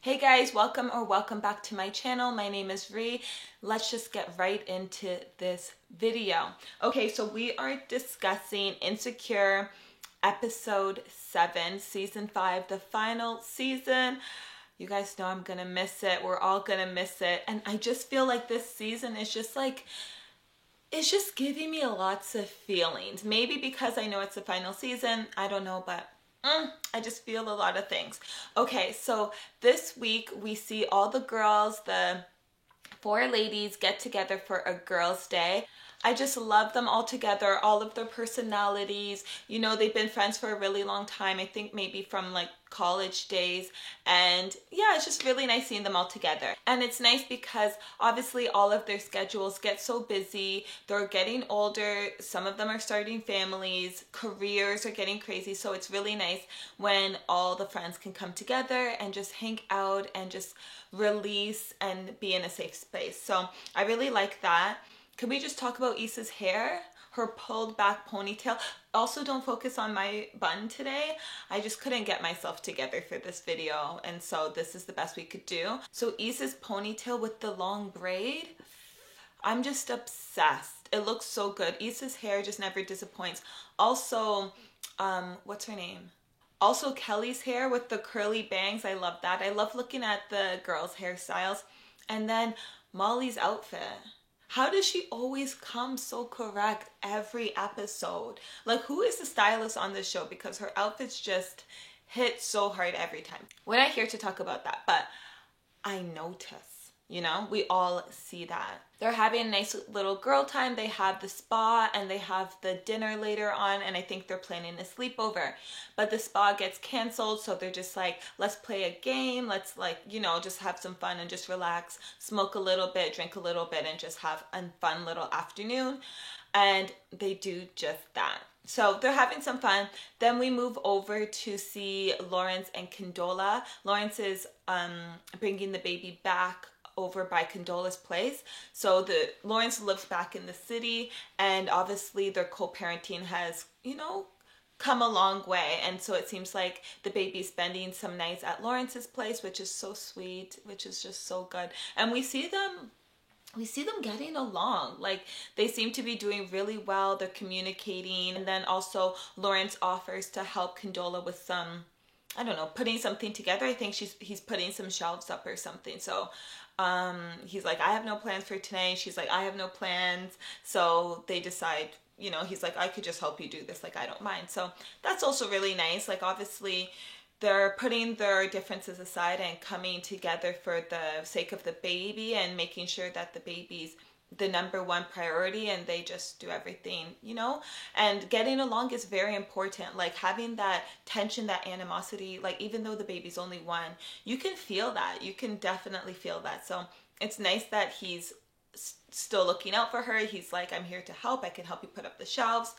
Hey guys, welcome back to my channel. My name is Ree. Let's just get right into this video. Okay, so we are discussing Insecure episode 7, season 5, the final season. You guys know I'm gonna miss it. We're all gonna miss it. And I just feel like this season is just like, it's just giving me lots of feelings. Maybe because I know it's the final season, I don't know, but I just feel a lot of things. Okay, so this week we see all the girls, the 4 ladies get together for a girls' day. I just love them all together, all of their personalities. You know, they've been friends for a really long time. I think maybe from like college days. And yeah, it's just really nice seeing them all together. And it's nice because obviously all of their schedules get so busy. They're getting older. Some of them are starting families. Careers are getting crazy. So it's really nice when all the friends can come together and just hang out and just release and be in a safe space. So I really like that. Can we just talk about Issa's hair? Her pulled back ponytail. Also, don't focus on my bun today. I just couldn't get myself together for this video, and so this is the best we could do. So Issa's ponytail with the long braid, I'm just obsessed. It looks so good. Issa's hair just never disappoints. Also, what's her name? Also Kelly's hair with the curly bangs. I love that. I love looking at the girls' hairstyles. And then Molly's outfit. How does she always come so correct every episode? Like, who is the stylist on this show? Because her outfits just hit so hard every time. We're not here to talk about that, but I notice, you know, we all see that. They're having a nice little girl time. They have the spa and they have the dinner later on, and I think they're planning a sleepover. But the spa gets canceled, so they're just like, let's play a game. Let's, like, you know, just have some fun and just relax, smoke a little bit, drink a little bit, and just have a fun little afternoon. And they do just that. So they're having some fun. Then we move over to see Lawrence and Condola. Lawrence is bringing the baby back over by Condola's place. So Lawrence lives back in the city, and obviously their co-parenting has, you know, come a long way. And so it seems like the baby's spending some nights at Lawrence's place, which is so sweet, which is just so good. And we see them getting along. Like, they seem to be doing really well. They're communicating. And then also Lawrence offers to help Condola with some, I don't know, putting something together. I think he's putting some shelves up or something. So he's like, I have no plans for today. She's like, I have no plans. So they decide, you know, he's like, I could just help you do this. Like, I don't mind. So that's also really nice. Like, obviously they're putting their differences aside and coming together for the sake of the baby and making sure that the baby's the number one priority, and they just do everything, you know. And getting along is very important. Like, having that tension, that animosity, like, even though the baby's only 1, you can feel that. You can definitely feel that. So it's nice that he's still looking out for her. He's like, I'm here to help. I can help you put up the shelves.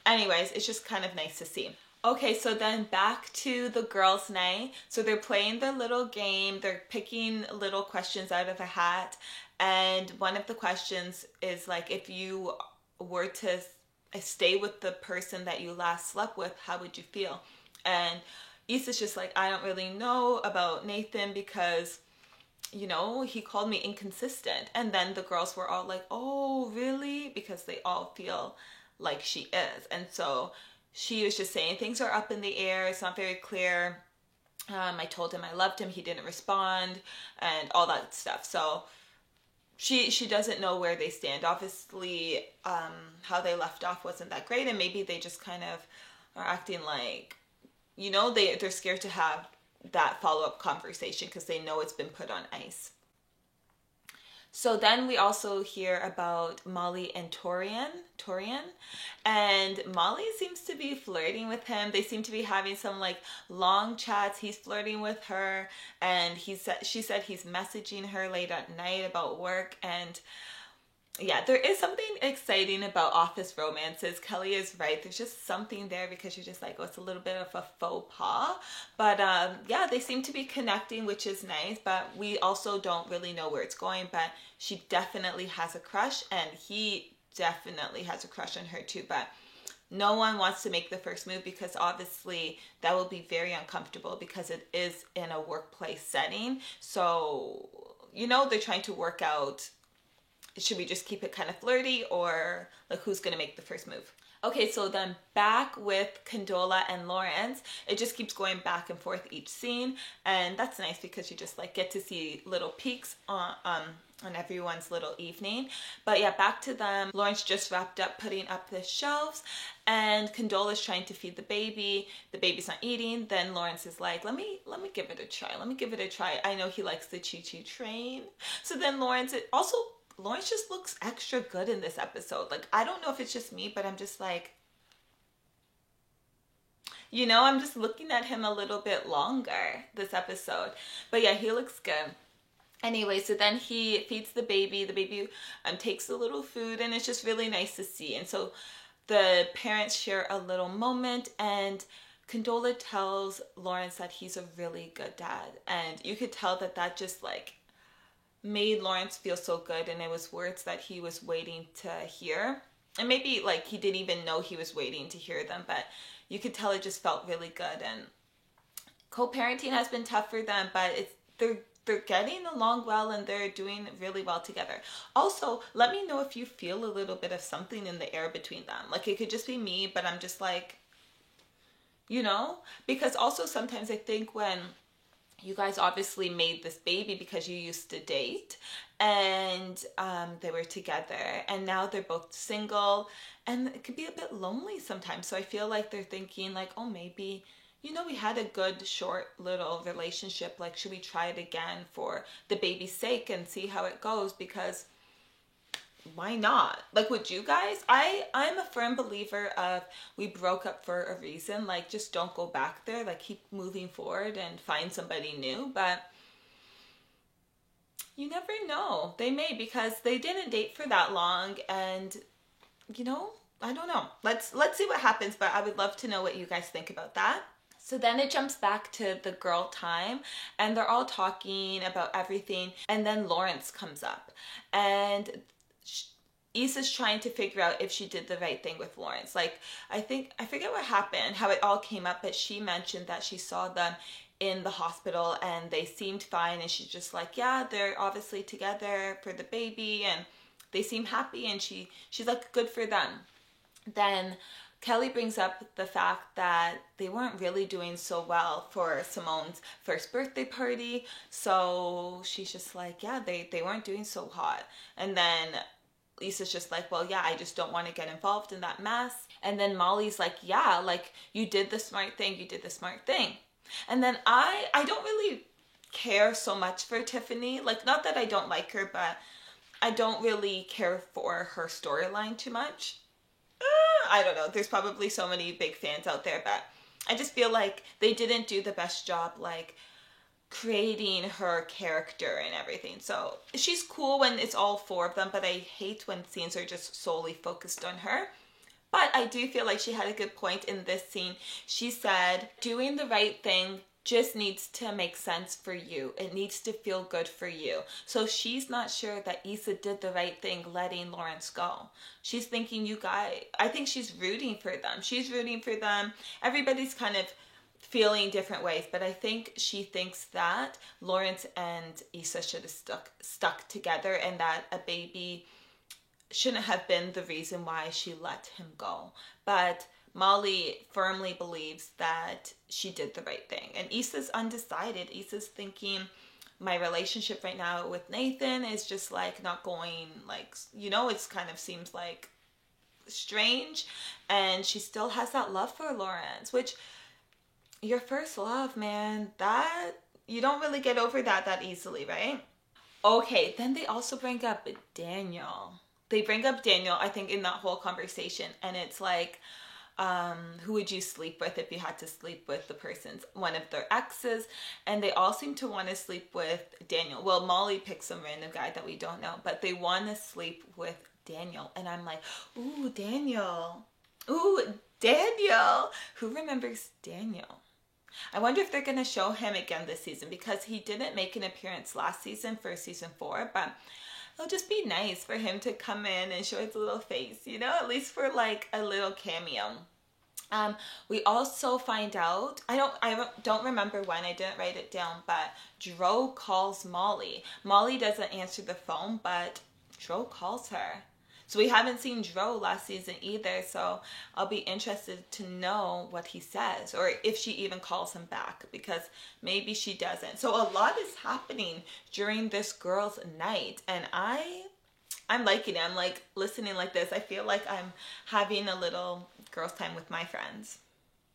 Anyways, it's just kind of nice to see. Okay, so then back to the girls' night. So they're playing their little game. They're picking little questions out of a hat. And one of the questions is like, if you were to stay with the person that you last slept with, how would you feel? And Issa's just like, I don't really know about Nathan because, you know, he called me inconsistent. And then the girls were all like, oh, really? Because they all feel like she is. And so she was just saying things are up in the air. It's not very clear. I told him I loved him. He didn't respond and all that stuff. So she doesn't know where they stand. Obviously, how they left off wasn't that great, and maybe they just kind of are acting like, you know, they're scared to have that follow-up conversation because they know it's been put on ice. So then we also hear about Molly and Torian, and Molly seems to be flirting with him. They seem to be having some like long chats. He's flirting with her, and she said he's messaging her late at night about work. And yeah, there is something exciting about office romances. Kelly is right. There's just something there because you're just like, oh, it's a little bit of a faux pas. But yeah, they seem to be connecting, which is nice. But we also don't really know where it's going. But she definitely has a crush, and he definitely has a crush on her too. But No one wants to make the first move because obviously that will be very uncomfortable because it is in a workplace setting. So, you know, they're trying to work out, should we just keep it kind of flirty, or like who's going to make the first move? Okay, so then back with Condola and Lawrence, it just keeps going back and forth each scene, and that's nice because you just like get to see little peeks on everyone's little evening. But yeah, back to them. Lawrence just wrapped up putting up the shelves, and Condola's trying to feed the baby. The baby's not eating. Then Lawrence is like, let me give it a try. Let me give it a try. I know he likes the choo-choo train. So then Lawrence just looks extra good in this episode. Like, I don't know if it's just me, but I'm just like, you know, I'm just looking at him a little bit longer this episode. But yeah, he looks good. Anyway, so then he feeds the baby. The baby takes a little food, and it's just really nice to see. And so the parents share a little moment, and Condola tells Lawrence that he's a really good dad. And you could tell that that just like made Lawrence feel so good, and it was words that he was waiting to hear. And maybe like he didn't even know he was waiting to hear them, but you could tell it just felt really good. And co-parenting has been tough for them, but they're getting along well, and they're doing really well together. Also, let me know if you feel a little bit of something in the air between them. Like, it could just be me, but I'm just like, you know? Because also sometimes I think when you guys obviously made this baby because you used to date, and they were together, and now they're both single, and it could be a bit lonely sometimes. So I feel like they're thinking like, oh, maybe, you know, we had a good short little relationship. Like, should we try it again for the baby's sake and see how it goes? Because why not? Like, would you guys? I'm a firm believer of we broke up for a reason. Like, just don't go back there. Like, keep moving forward and find somebody new. But you never know. They may, because they didn't date for that long, and you know, I don't know. Let's see what happens, but I would love to know what you guys think about that. So then it jumps back to the girl time, and they're all talking about everything, and then Lawrence comes up, and Issa's trying to figure out if she did the right thing with Lawrence. Like, I forget what happened, how it all came up, but she mentioned that she saw them in the hospital and they seemed fine, and she's just like, yeah, they're obviously together for the baby and they seem happy, and she's like, good for them. Then Kelly brings up the fact that they weren't really doing so well for Simone's first birthday party. So she's just like, yeah, they weren't doing so hot. And then Lisa's just like, well, yeah, I just don't want to get involved in that mess. And then Molly's like, yeah, like, you did the smart thing. You did the smart thing. And then I don't really care so much for Tiffany. Like, not that I don't like her, but I don't really care for her storyline too much. I don't know. There's probably so many big fans out there, but I just feel like they didn't do the best job, like, creating her character and everything. So she's cool when it's all four of them, but I hate when scenes are just solely focused on her. But I do feel like she had a good point in this scene. She said, doing the right thing just needs to make sense for you. It needs to feel good for you. So she's not sure that Issa did the right thing letting Lawrence go. She's thinking, you guys, I think she's rooting for them. She's rooting for them. Everybody's kind of feeling different ways, but I think she thinks that Lawrence and Issa should have stuck together, and that a baby shouldn't have been the reason why she let him go. But Molly firmly believes that she did the right thing. And Issa's undecided. Issa's thinking, my relationship right now with Nathan is just like not going, like, you know, it's kind of seems like strange. And she still has that love for Lawrence, which, your first love, man, that you don't really get over that easily, right? Okay, then they also bring up Daniel. They bring up Daniel, I think, in that whole conversation, and it's like, who would you sleep with if you had to sleep with the person's one of their exes? And they all seem to want to sleep with Daniel. Well, Molly picks some random guy that we don't know, but they want to sleep with Daniel. And I'm like, ooh, Daniel. Ooh, Daniel. Who remembers Daniel? I wonder if they're going to show him again this season, because he didn't make an appearance last season for season 4, but it'll just be nice for him to come in and show his little face, you know, at least for like a little cameo. We also find out, I don't remember when, I didn't write it down, but Dro calls Molly. Molly doesn't answer the phone, but Dro calls her. So we haven't seen Dro last season either, so I'll be interested to know what he says, or if she even calls him back, because maybe she doesn't. So a lot is happening during this girls' night, and I'm liking it. I'm like listening like this. I feel like I'm having a little girls' time with my friends.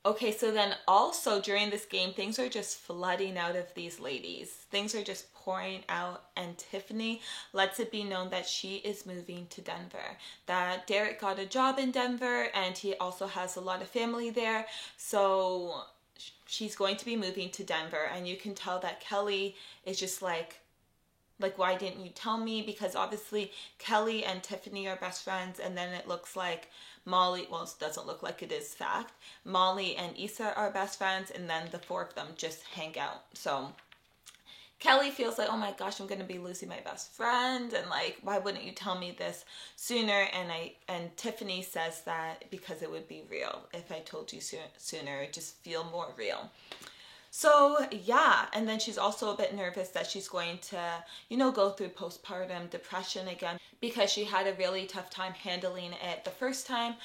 Okay, so then also during this game, things are just flooding out of these ladies. Things are just pouring out, and Tiffany lets it be known that she is moving to Denver. That Derek got a job in Denver, and he also has a lot of family there. So she's going to be moving to Denver, and you can tell that Kelly is just like, why didn't you tell me? Because obviously Kelly and Tiffany are best friends, and then it looks like Molly, well, it doesn't look like it is fact, Molly and Issa are best friends, and then the four of them just hang out. So Kelly feels like, oh my gosh, I'm going to be losing my best friend, and like, why wouldn't you tell me this sooner? And Tiffany says that because it would be real. If I told you sooner, it would just feel more real. So yeah, and then she's also a bit nervous that she's going to, you know, go through postpartum depression again, because she had a really tough time handling it the first time,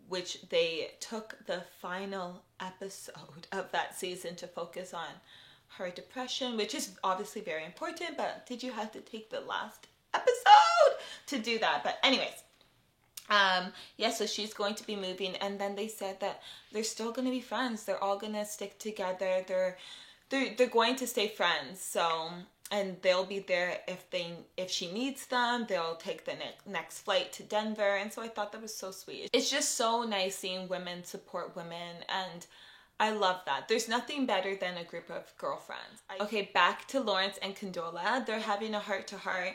which they took the final episode of that season to focus on her depression, which is obviously very important, but did you have to take the last episode to do that? But anyways, yeah, so she's going to be moving, and then they said that they're still going to be friends. They're all going to stick together. They're going to stay friends. So, and they'll be there if she needs them. They'll take the next flight to Denver. And so I thought that was so sweet. It's just so nice seeing women support women, and I love that. There's nothing better than a group of girlfriends. Okay, back to Lawrence and Condola. They're having a heart-to-heart.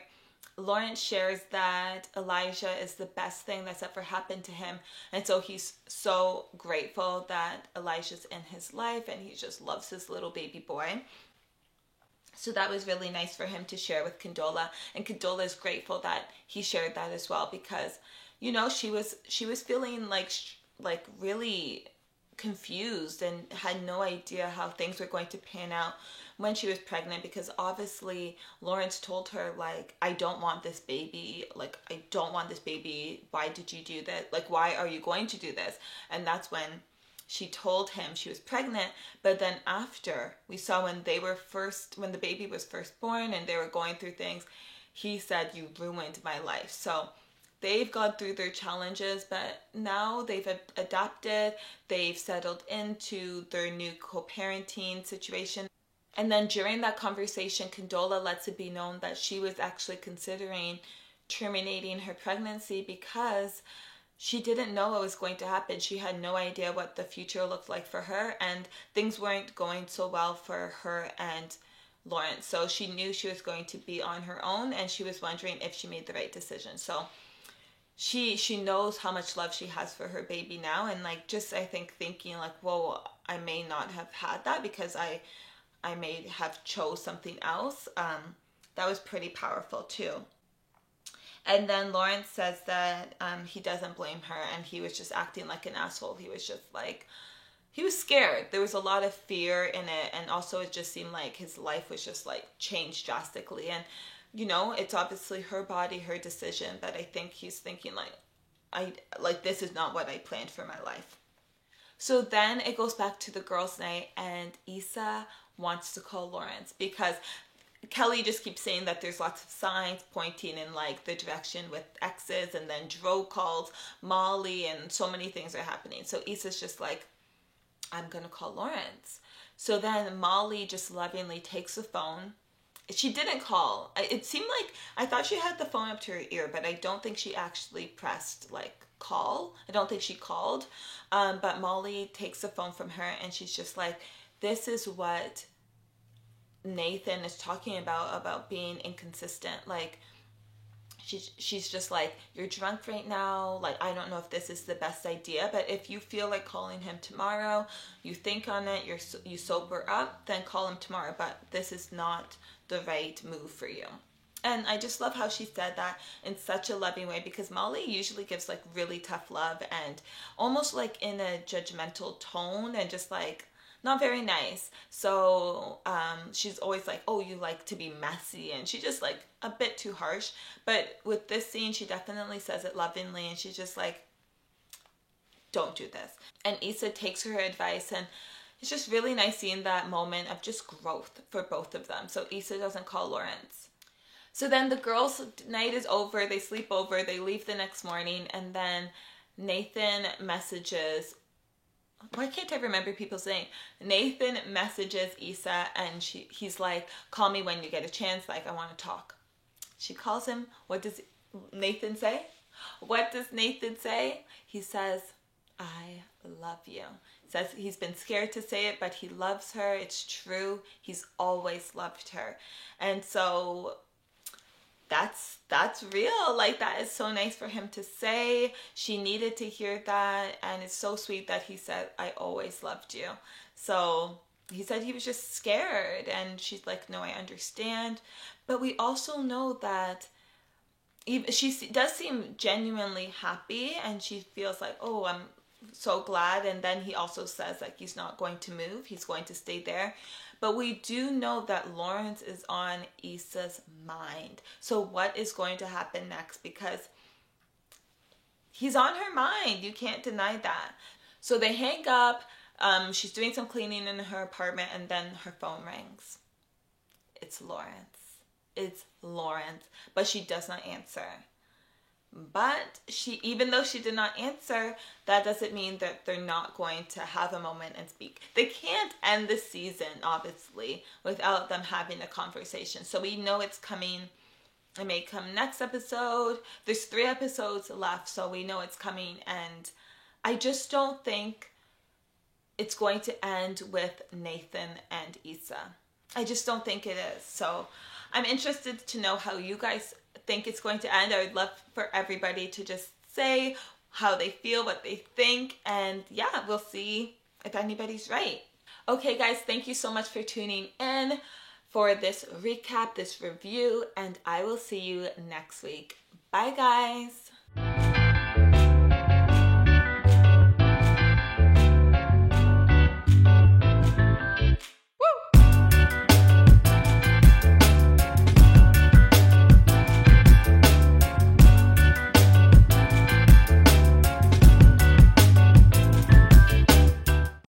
Lawrence shares that Elijah is the best thing that's ever happened to him, and so he's so grateful that Elijah's in his life, and he just loves his little baby boy. So that was really nice for him to share with Condola, and Condola is grateful that he shared that as well, because, you know, she was feeling like really confused and had no idea how things were going to pan out when she was pregnant, because obviously Lawrence told her, like, I don't want this baby, like, I don't want this baby, why did you do that, like, why are you going to do this? And that's when she told him she was pregnant. But then after, we saw when the baby was first born and they were going through things, he said, you ruined my life. So they've gone through their challenges, but now they've adapted, they've settled into their new co-parenting situation. And then during that conversation, Condola lets it be known that she was actually considering terminating her pregnancy because she didn't know what was going to happen. She had no idea what the future looked like for her, and things weren't going so well for her and Lawrence. So she knew she was going to be on her own, and she was wondering if she made the right decision. So she knows how much love she has for her baby now, and like, just I think thinking like, whoa, I may not have had that because I may have chose something else. That was pretty powerful too. And then Lawrence says that he doesn't blame her, and he was just acting like an asshole. He was just like, he was scared. There was a lot of fear in it, and also it just seemed like his life was just like changed drastically. And you know, it's obviously her body, her decision, but I think he's thinking like this is not what I planned for my life. So then it goes back to the girls' night, and Issa wants to call Lawrence because Kelly just keeps saying that there's lots of signs pointing in like the direction with X's, and then Dro calls Molly, and so many things are happening. So Issa's just like, I'm gonna call Lawrence. So then Molly just lovingly takes the phone. She didn't call. It seemed like, I thought she had the phone up to her ear, but I don't think she actually pressed like call. I don't think she called. But Molly takes the phone from her, and she's just like, this is what Nathan is talking about being inconsistent. Like, she's just like, you're drunk right now, like, I don't know if this is the best idea, but if you feel like calling him tomorrow, you think on it, you sober up, then call him tomorrow, but this is not the right move for you. And I just love how she said that in such a loving way, because Molly usually gives like really tough love and almost like in a judgmental tone and just like not very nice. So she's always like, oh, you like to be messy, and she's just like a bit too harsh. But with this scene, she definitely says it lovingly, and she's just like, don't do this. And Issa takes her advice, and it's just really nice seeing that moment of just growth for both of them. So Issa doesn't call Lawrence. So then the girls' night is over, they sleep over, they leave the next morning, and then Nathan messages, why can't I remember people's name? Nathan messages Issa, and he's like, call me when you get a chance, like I want to talk. She calls him. What does Nathan say? What does Nathan say? He says, I love you. Says he's been scared to say it, but he loves her. It's true. He's always loved her. And so that's real. Like, that is so nice for him to say. She needed to hear that, and it's so sweet that he said, I always loved you. So he said he was just scared, and she's like, no, I understand. But we also know that she does seem genuinely happy, and she feels like, oh, I'm so glad. And then he also says like he's not going to move, he's going to stay there. But we do know that Lawrence is on Issa's mind. So what is going to happen next? Because he's on her mind. You can't deny that. So they hang up. She's doing some cleaning in her apartment, and then her phone rings. It's Lawrence. It's Lawrence. But she does not answer. But even though she did not answer, that doesn't mean that they're not going to have a moment and speak. They can't end the season, obviously, without them having a conversation. So we know it's coming. It may come next episode. There's 3 episodes left, so we know it's coming. And I just don't think it's going to end with Nathan and Issa. I just don't think it is. So I'm interested to know how you guys think it's going to end. I would love for everybody to just say how they feel, what they think, and yeah, we'll see if anybody's right. Okay guys, thank you so much for tuning in for this recap, this review, and I will see you next week. Bye guys.